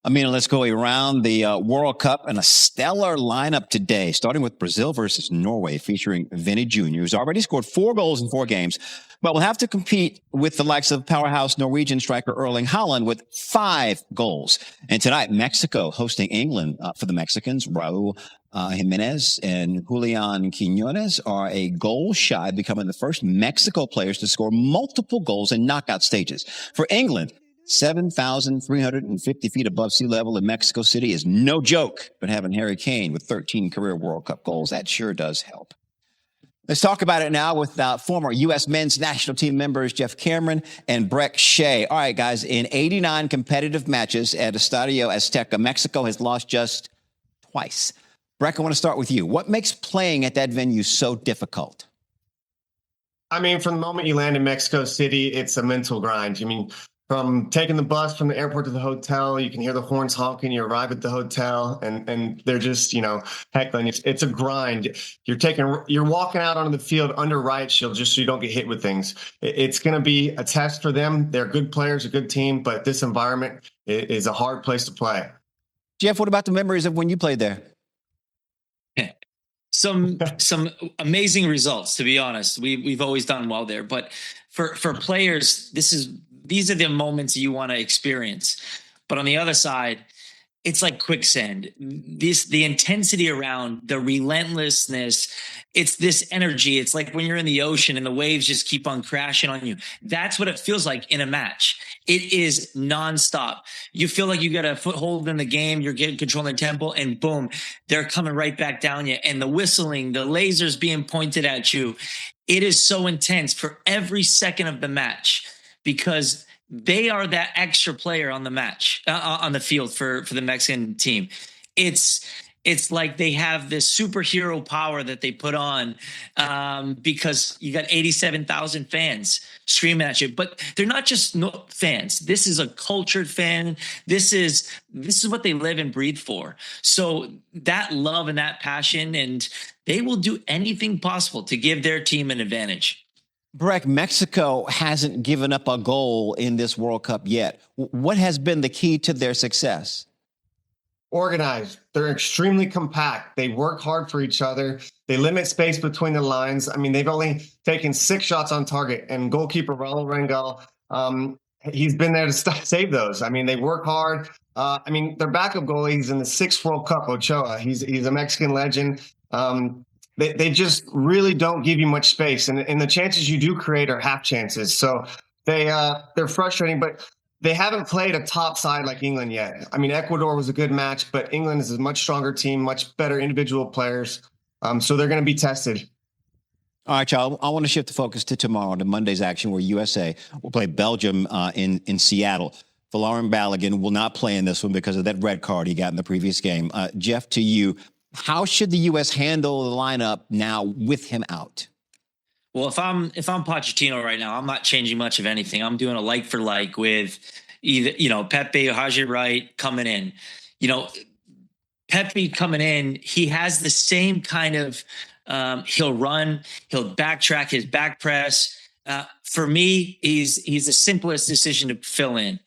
Amina, let's go around the World Cup and a stellar lineup today, starting with Brazil versus Norway, featuring Vinny Jr., who's already scored 4 goals in 4 games, but will have to compete with the likes of powerhouse Norwegian striker Erling Haaland with 5 goals. And tonight, Mexico hosting England for the Mexicans. Raul Jimenez and Julian Quinones are a goal shy, becoming the first Mexico players to score multiple goals in knockout stages. For England, 7,350 feet above sea level in Mexico City is no joke, but having Harry Kane with 13 career World Cup goals, that sure does help. Let's talk about it now with former U.S. men's national team members Jeff Cameron and Brek Shea. All right, guys, in 89 competitive matches at Estadio Azteca, Mexico has lost just twice. Brek, I want to start with you. What makes playing at that venue so difficult? I mean, from the moment you land in Mexico City, it's a mental grind. I mean, from taking the bus from the airport to the hotel, you can hear the horns honking. You arrive at the hotel, and they're just, heckling. It's a grind. You're walking out onto the field under riot shield just so you don't get hit with things. It's going to be a test for them. They're good players, a good team, but this environment is a hard place to play. Jeff, what about the memories of when you played there? Some amazing results, to be honest. We've always done well there, but for players, these are the moments you want to experience. But on the other side, it's like quicksand. The intensity around, the relentlessness, it's this energy. It's like when you're in the ocean and the waves just keep on crashing on you. That's what it feels like in a match. It is nonstop. You feel like you got a foothold in the game. You're getting control of the tempo, and boom, they're coming right back down you. And the whistling, the lasers being pointed at you. It is so intense for every second of the match, because they are that extra player on the match, on the field for the Mexican team. It's like they have this superhero power that they put on because you got 87,000 fans screaming at you. But they're not just fans. This is a cultured fan. This is what they live and breathe for. So that love and that passion, and they will do anything possible to give their team an advantage. Brek, Mexico hasn't given up a goal in this World Cup yet. What has been the key to their success? Organized. They're extremely compact. They work hard for each other. They limit space between the lines. I mean, they've only taken 6 shots on target, and goalkeeper Raul Rangel, he's been there to save those. I mean, they work hard. Their backup goalie, he's in the 6th World Cup, Ochoa. He's a Mexican legend. They just really don't give you much space, and the chances you do create are half chances. So they're frustrating, but they haven't played a top side like England yet. I mean, Ecuador was a good match, but England is a much stronger team, much better individual players. So they're going to be tested. All right, y'all. I want to shift the focus to tomorrow, to Monday's action, where USA will play Belgium in Seattle. Folarin Balogun will not play in this one because of that red card he got in the previous game. Jeff, to you, how should the U.S. handle the lineup now with him out? Well, if I'm Pochettino right now, I'm not changing much of anything. I'm doing a like for like with either, Pepe or Haji Wright coming in. Pepe coming in, he has the same kind of he'll run, he'll backtrack his back press. For me, he's the simplest decision to fill in.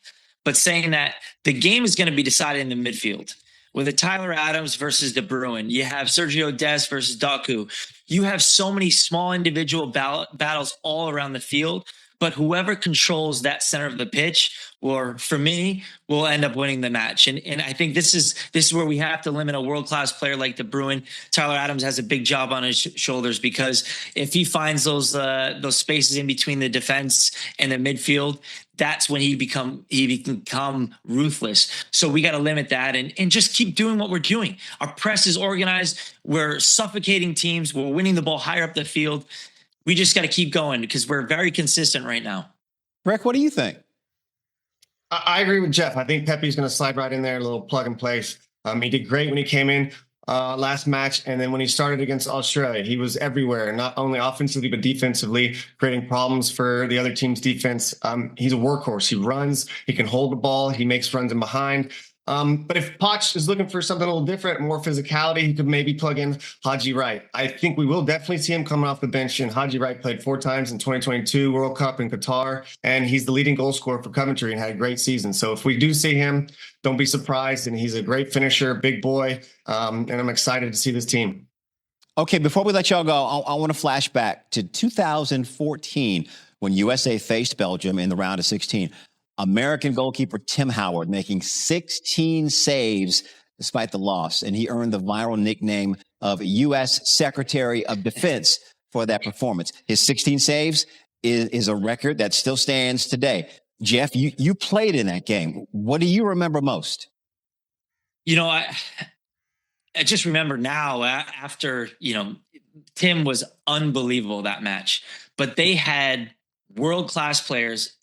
But saying that, the game is going to be decided in the midfield. With a Tyler Adams versus De Bruyne, you have Sergio Dest versus Doku. You have so many small individual battles all around the field, but whoever controls that center of the pitch, or for me, will end up winning the match. And I think this is where we have to limit a world-class player like De Bruyne. Tyler Adams has a big job on his shoulders, because if he finds those spaces in between the defense and the midfield, that's when he become ruthless. So we got to limit that and just keep doing what we're doing. Our press is organized. We're suffocating teams. We're winning the ball higher up the field. We just got to keep going because we're very consistent right now. Brek, what do you think? I agree with Jeff. I think Pepe's going to slide right in there, a little plug and place. He did great when he came in last match. And then when he started against Australia, he was everywhere, not only offensively, but defensively, creating problems for the other team's defense. He's a workhorse. He runs, he can hold the ball, he makes runs in behind. But if Poch is looking for something a little different, more physicality, he could maybe plug in Haji Wright. I think we will definitely see him coming off the bench. And Haji Wright played 4 times in 2022 World Cup in Qatar, and he's the leading goal scorer for Coventry and had a great season. So if we do see him, don't be surprised. And he's a great finisher, big boy, and I'm excited to see this team. Okay, before we let y'all go, I want to flash back to 2014 when USA faced Belgium in the round of 16. American goalkeeper Tim Howard making 16 saves despite the loss, and he earned the viral nickname of U.S. Secretary of Defense for that performance. His 16 saves is a record that still stands today. Jeff, you played in that game. What do you remember most? You know, I just remember now after, Tim was unbelievable that match, but they had world-class players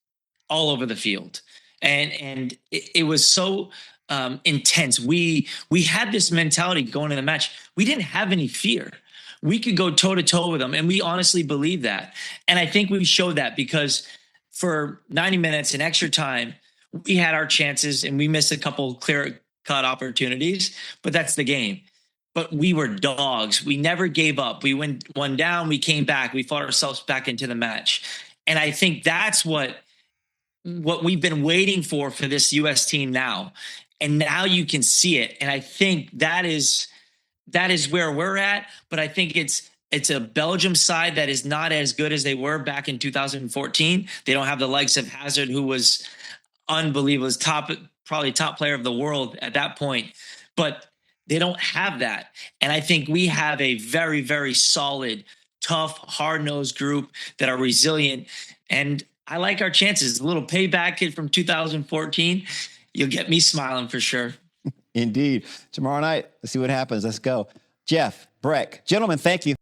all over the field. And it was so intense. We had this mentality going in the match. We didn't have any fear. We could go toe to toe with them. And we honestly believe that. And I think we showed that because for 90 minutes in extra time, we had our chances and we missed a couple clear cut opportunities, but that's the game. But we were dogs. We never gave up. We went one down, we came back, we fought ourselves back into the match. And I think that's what we've been waiting for this U.S. team now. And now you can see it. And I think that is where we're at. But I think it's a Belgium side that is not as good as they were back in 2014. They don't have the likes of Hazard, who was unbelievable, was probably top player of the world at that point. But they don't have that. And I think we have a very, very solid, tough, hard-nosed group that are resilient. And I like our chances. A little payback kid from 2014. You'll get me smiling for sure. Indeed. Tomorrow night, let's see what happens. Let's go. Jeff, Brek, gentlemen, thank you.